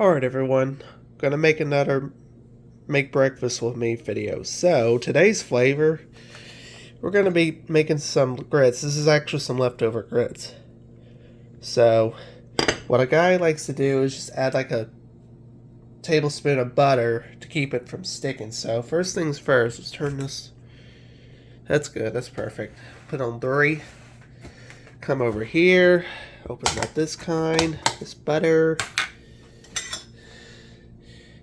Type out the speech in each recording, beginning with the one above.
Alright everyone, gonna make another make breakfast with me video. So today's flavor, we're gonna be making some grits. This is actually some leftover grits. So what a guy likes to do is just add like a tablespoon of butter to keep it from sticking. So first things first, let's turn this. That's good, that's perfect. Put on 3. Come over here, open up this butter.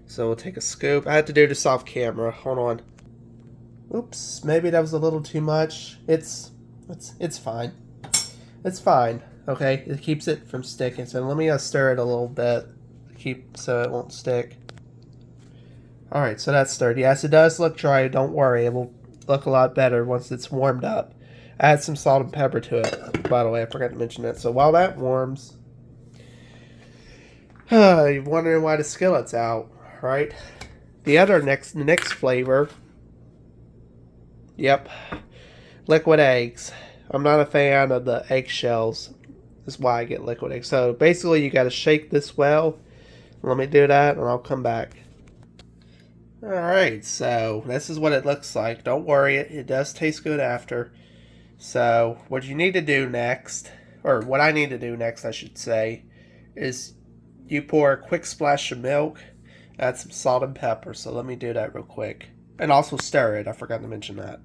So we'll take a scoop. I had to do this off camera. Hold on. Oops, maybe that was a little too much. It's fine. It's fine. Okay, it keeps it from sticking. So let me stir it a little bit, so it won't stick. All right, so that's stirred. Yes, it does look dry. Don't worry, it will look a lot better once it's warmed up. Add some salt and pepper to it. By the way, I forgot to mention that. So while that warms, you're wondering why the skillet's out, right? The next flavor. Yep, liquid eggs. I'm not a fan of the eggshells. That's why I get liquid eggs. So basically, you got to shake this well. Let me do that, and I'll come back. All right, so this is what it looks like. Don't worry, it does taste good after. So what you need to do next, or what I need to do next, I should say, is you pour a quick splash of milk, add some salt and pepper. So let me do that real quick. And also stir it. I forgot to mention that.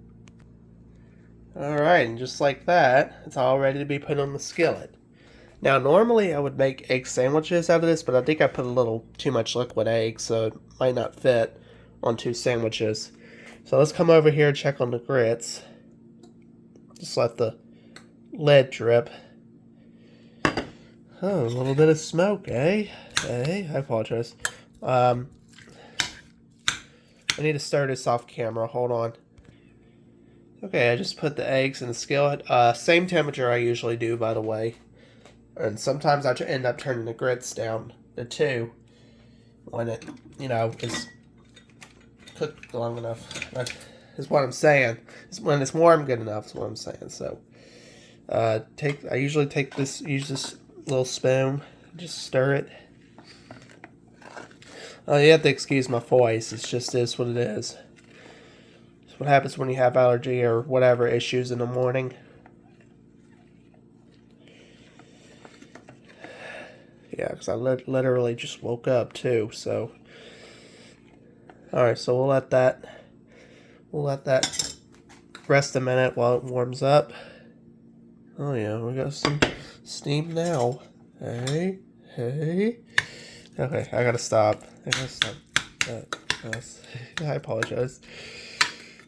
Alright, and just like that, it's all ready to be put on the skillet. Now, normally I would make egg sandwiches out of this, but I think I put a little too much liquid egg, so it might not fit on 2 sandwiches. So let's come over here and check on the grits. Just let the lid drip. Oh, a little bit of smoke, eh? Hey, I apologize. I need to start this off camera. Hold on. Okay, I just put the eggs in the skillet. Same temperature I usually do, by the way. And sometimes I end up turning the grits down to 2 when it, is cooked long enough. Is what I'm saying. When it's warm good enough is what I'm saying. So, I usually use this little spoon, just stir it. You have to excuse my voice. It's just what it is. It's what happens when you have allergy or whatever issues in the morning. Yeah, because I literally just woke up too. So, all right. So we'll let that rest a minute while it warms up. Oh yeah, we got some steam now. Hey. Okay, I gotta stop. I apologize.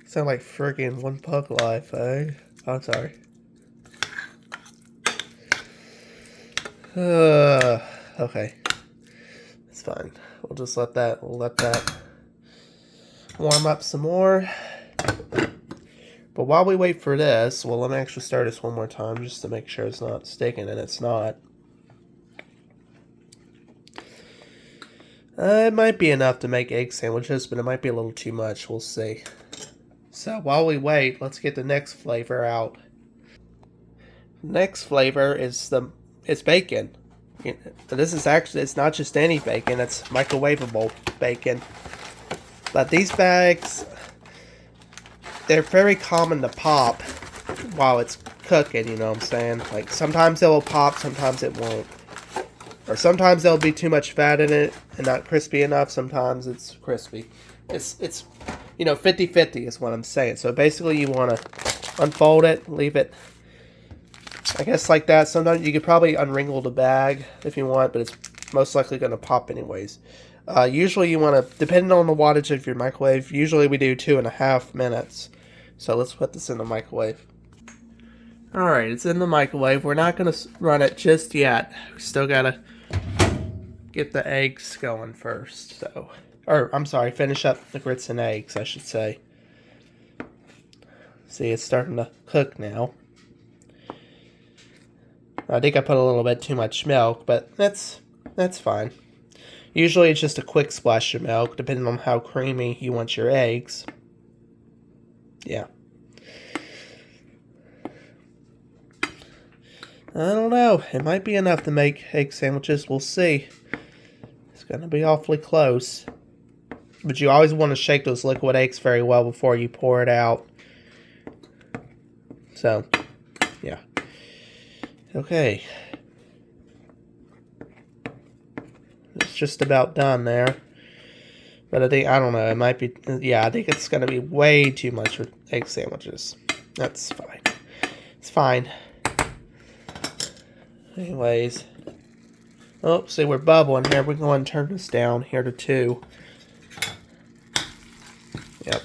Sound like friggin' One Puck Life, eh? I'm sorry. Okay. It's fine. We'll just let that warm up some more. But while we wait for this, well, let me actually start this one more time just to make sure it's not sticking, and it's not. It might be enough to make egg sandwiches, but it might be a little too much. We'll see. So while we wait, let's get the next flavor out. Next flavor is it's bacon. This is actually, it's not just any bacon, it's microwavable bacon. But these bags, they're very common to pop while it's cooking, you know what I'm saying? Like sometimes it will pop, sometimes it won't. Or sometimes there'll be too much fat in it and not crispy enough. Sometimes it's crispy. It's 50-50 is what I'm saying. So basically you want to unfold it, leave it, I guess, like that. Sometimes you could probably unwrinkle the bag if you want, but it's most likely going to pop anyways. Usually you want to, depending on the wattage of your microwave, usually we do 2.5 minutes. So let's put this in the microwave. Alright, it's in the microwave. We're not going to run it just yet. We still got to get the eggs going first. Finish up the grits and eggs, I should say. See, it's starting to cook now. I think I put a little bit too much milk, but that's fine. Usually it's just a quick splash of milk, depending on how creamy you want your eggs. Yeah. I don't know. It might be enough to make egg sandwiches. We'll see. It's going to be awfully close. But you always want to shake those liquid eggs very well before you pour it out. So, yeah. Okay. It's just about done there. But I don't know, it might be, yeah, I think it's going to be way too much for egg sandwiches. That's fine. It's fine. Anyways. Oh, see, we're bubbling here. We're going to turn this down here to 2. Yep.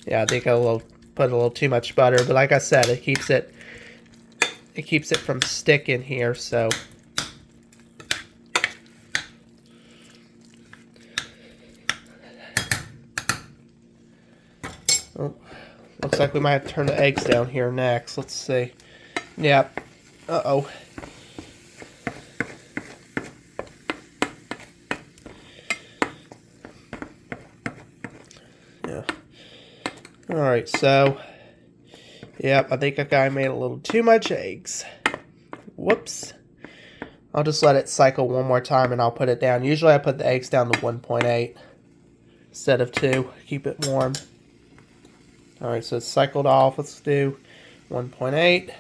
Yeah, I think I'll put a little too much butter, but like I said, it keeps it from sticking here, so. Oh, looks like we might have to turn the eggs down here next. Let's see. Yep. Uh-oh. Yeah. Alright, so. Yep, I think I made a little too much eggs. Whoops. I'll just let it cycle one more time and I'll put it down. Usually I put the eggs down to 1.8 instead of 2. Keep it warm. Alright, so it's cycled off. Let's do 1.8.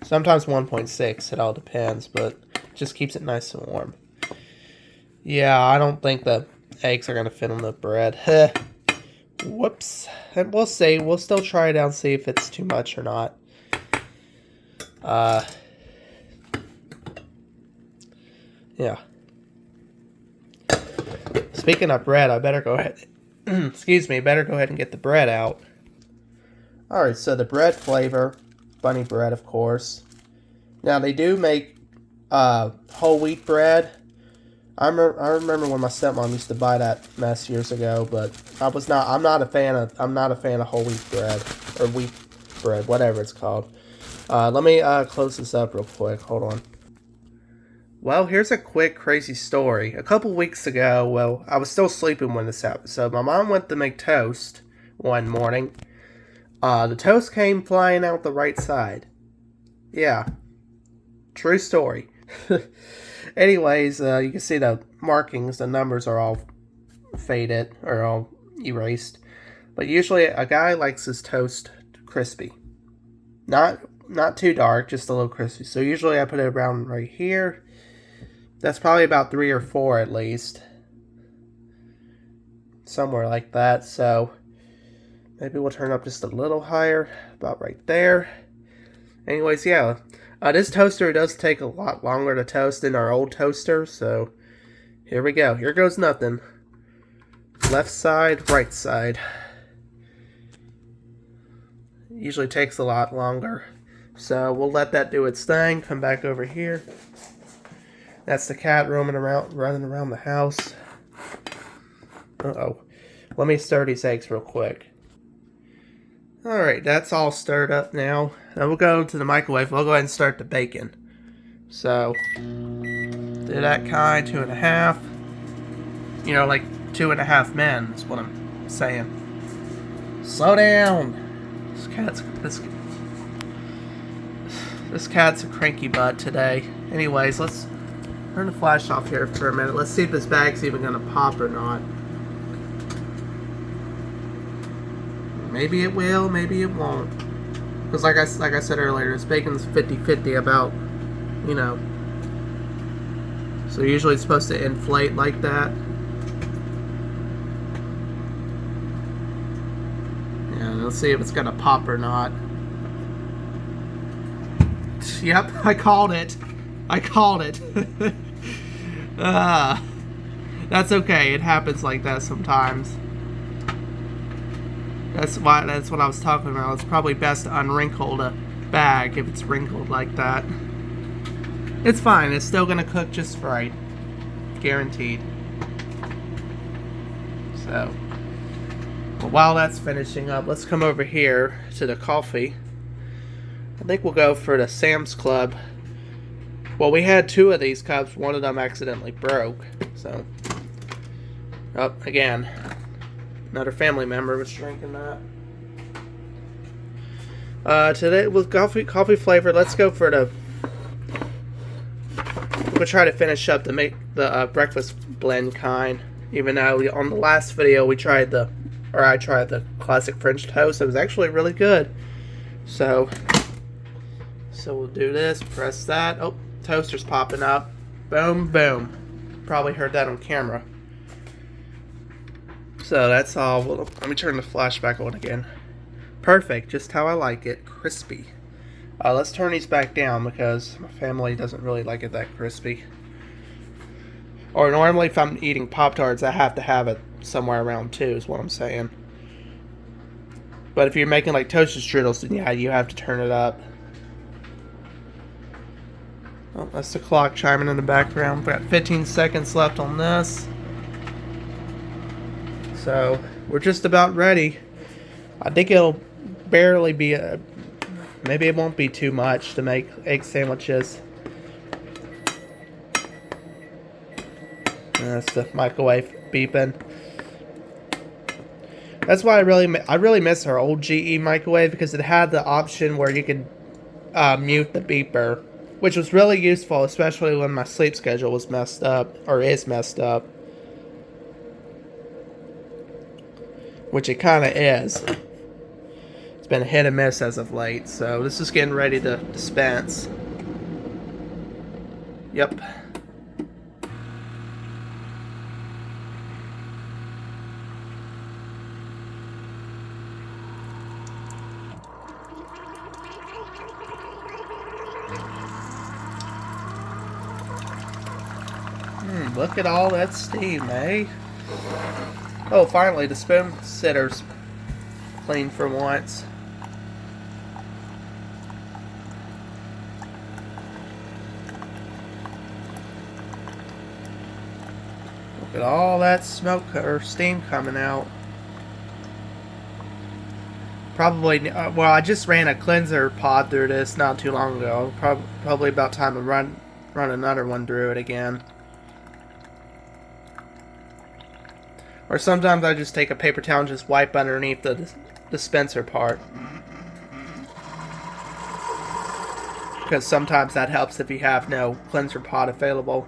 Sometimes 1.6. It all depends, but it just keeps it nice and warm. Yeah, I don't think the eggs are going to fit on the bread. Whoops. And we'll see. We'll still try it out and see if it's too much or not. Yeah. Speaking of bread, I better go ahead. Excuse me, better go ahead and get the bread out. Alright, so the bread flavor, bunny bread, of course. Now, they do make whole wheat bread. I remember when my stepmom used to buy that mess years ago, but I'm not a fan of whole wheat bread or wheat bread, whatever it's called. Let me close this up real quick. Hold on. Well, here's a quick crazy story. A couple weeks ago, well, I was still sleeping when this happened. So my mom went to make toast one morning. The toast came flying out the right side. Yeah. True story. Anyways, you can see the markings, the numbers are all faded or all erased. But usually a guy likes his toast crispy. Not too dark, just a little crispy. So usually I put it around right here. That's probably about 3 or 4 at least. Somewhere like that. So maybe we'll turn up just a little higher. About right there. Anyways, yeah. This toaster does take a lot longer to toast than our old toaster. So here we go. Here goes nothing. Left side, right side. Usually takes a lot longer. So we'll let that do its thing. Come back over here. That's the cat running around the house. Uh-oh. Let me stir these eggs real quick. Alright, that's all stirred up now. Now we'll go to the microwave. We'll go ahead and start the bacon. So, do that kind, 2.5. You know, like 2.5 men is what I'm saying. Slow down! This cat's a cranky butt today. Anyways, let's turn the flash off here for a minute. Let's see if this bag's even gonna pop or not. Maybe it will, maybe it won't. Because like I said earlier, this bacon's 50-50 about, you know. So usually it's supposed to inflate like that. Yeah, let's see if it's gonna pop or not. Yep, I called it. I called it. That's okay. It happens like that sometimes. That's what I was talking about. It's probably best to unwrinkle the bag if it's wrinkled like that. It's fine. It's still gonna cook just right. Guaranteed. So, well, while that's finishing up, let's come over here to the coffee. I think we'll go for the Sam's Club. Well, we had 2 of these cups. One of them accidentally broke. So, oh, again, another family member was drinking that. Today with coffee flavor, let's go for the. We'll try to finish up to make the breakfast blend kind. Even though on the last video I tried the classic French toast. It was actually really good. So we'll do this. Press that. Oh, toaster's popping up. Boom, boom. Probably heard that on camera. So that's all. Well, let me turn the flash back on again. Perfect, just how I like it. Crispy. Let's turn these back down because my family doesn't really like it that crispy. Or normally if I'm eating Pop-Tarts, I have to have it somewhere around 2 is what I'm saying. But if you're making like toasted strudels, then yeah, you have to turn it up. Oh, that's the clock chiming in the background. We've got 15 seconds left on this. So, we're just about ready. I think it'll barely be maybe it won't be too much to make egg sandwiches. And that's the microwave beeping. That's why I really miss our old GE microwave, because it had the option where you could mute the beeper, which was really useful, especially when my sleep schedule was messed up, or is messed up. Which it kind of is. It's been a hit and miss as of late, so this is getting ready to dispense. Yep. Look at all that steam, eh? Oh, finally, the spoon sitter's clean for once. Look at all that smoke or steam coming out. Probably, well, I just ran a cleanser pod through this not too long ago. Probably about time to run another one through it again. Or sometimes I just take a paper towel and just wipe underneath the dispenser part. Because sometimes that helps if you have no cleanser pot available.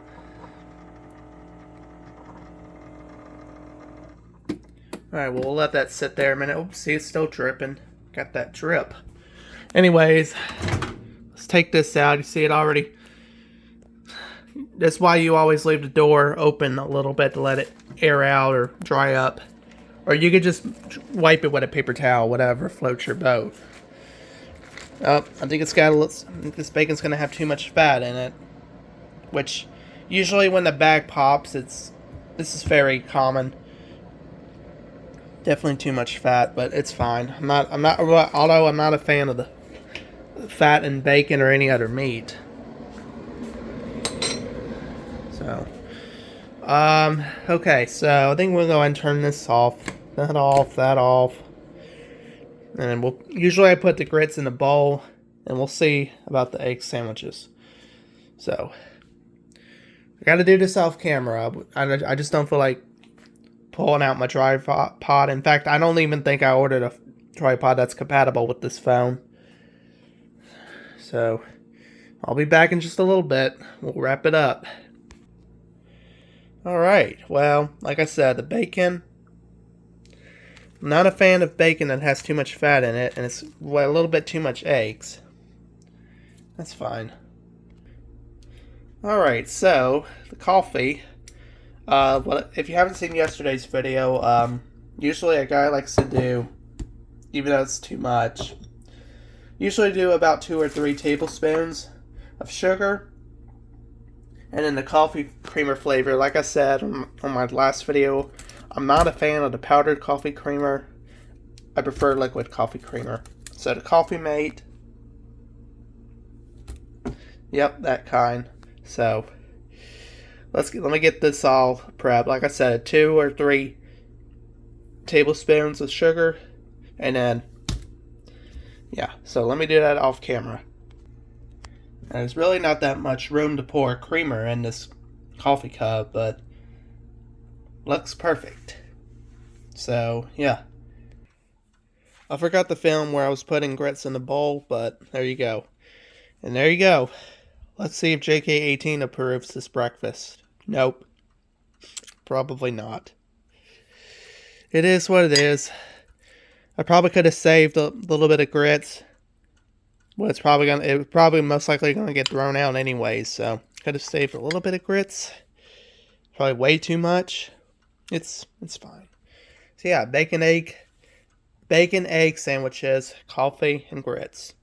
Alright, well, we'll let that sit there a minute. Oh, see, it's still dripping. Got that drip. Anyways, let's take this out. You see it already. That's why you always leave the door open a little bit to let it air out or dry up. Or you could just wipe it with a paper towel, whatever floats your boat. Oh, I think it's got this bacon's going to have too much fat in it. Which, usually when the bag pops, this is very common. Definitely too much fat, but it's fine. Although I'm not a fan of the fat in bacon or any other meat. So, okay, so I think we'll go ahead and turn this off. That off. And usually I put the grits in a bowl, and we'll see about the egg sandwiches. So, I gotta do this off camera. I just don't feel like pulling out my tripod. In fact, I don't even think I ordered a tripod that's compatible with this phone. So, I'll be back in just a little bit. We'll wrap it up. Alright, well, like I said, the bacon. I'm not a fan of bacon that has too much fat in it, and it's a little bit too much eggs. That's fine. Alright, so, the coffee. Well, if you haven't seen yesterday's video, usually a guy likes to do, even though it's too much, usually do about 2 or 3 tablespoons of sugar. And then the coffee creamer flavor, like I said on my last video, I'm not a fan of the powdered coffee creamer. I prefer liquid coffee creamer. So the Coffee Mate. Yep, that kind. So let me get this all prepped. Like I said, 2 or 3 tablespoons of sugar. And then, yeah, so let me do that off camera. And there's really not that much room to pour creamer in this coffee cup, but looks perfect. So, yeah. I forgot the film where I was putting grits in the bowl, but there you go. And there you go. Let's see if JK18 approves this breakfast. Nope. Probably not. It is what it is. I probably could have saved a little bit of grits. Well, it was probably most likely gonna get thrown out anyways, so could have saved a little bit of grits. Probably way too much. It's fine. So yeah, bacon egg sandwiches, coffee, and grits.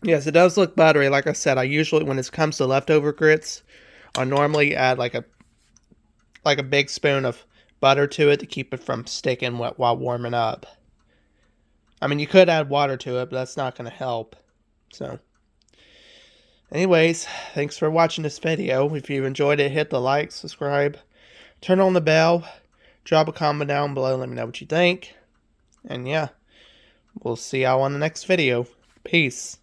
Yes, it does look buttery. Like I said, I usually, when it comes to leftover grits, I normally add like a big spoon of butter to it to keep it from sticking while warming up. I mean, you could add water to it, but that's not going to help. So, anyways, thanks for watching this video. If you enjoyed it, hit the like, subscribe, turn on the bell, drop a comment down below, let me know what you think. And yeah, we'll see y'all on the next video. Peace.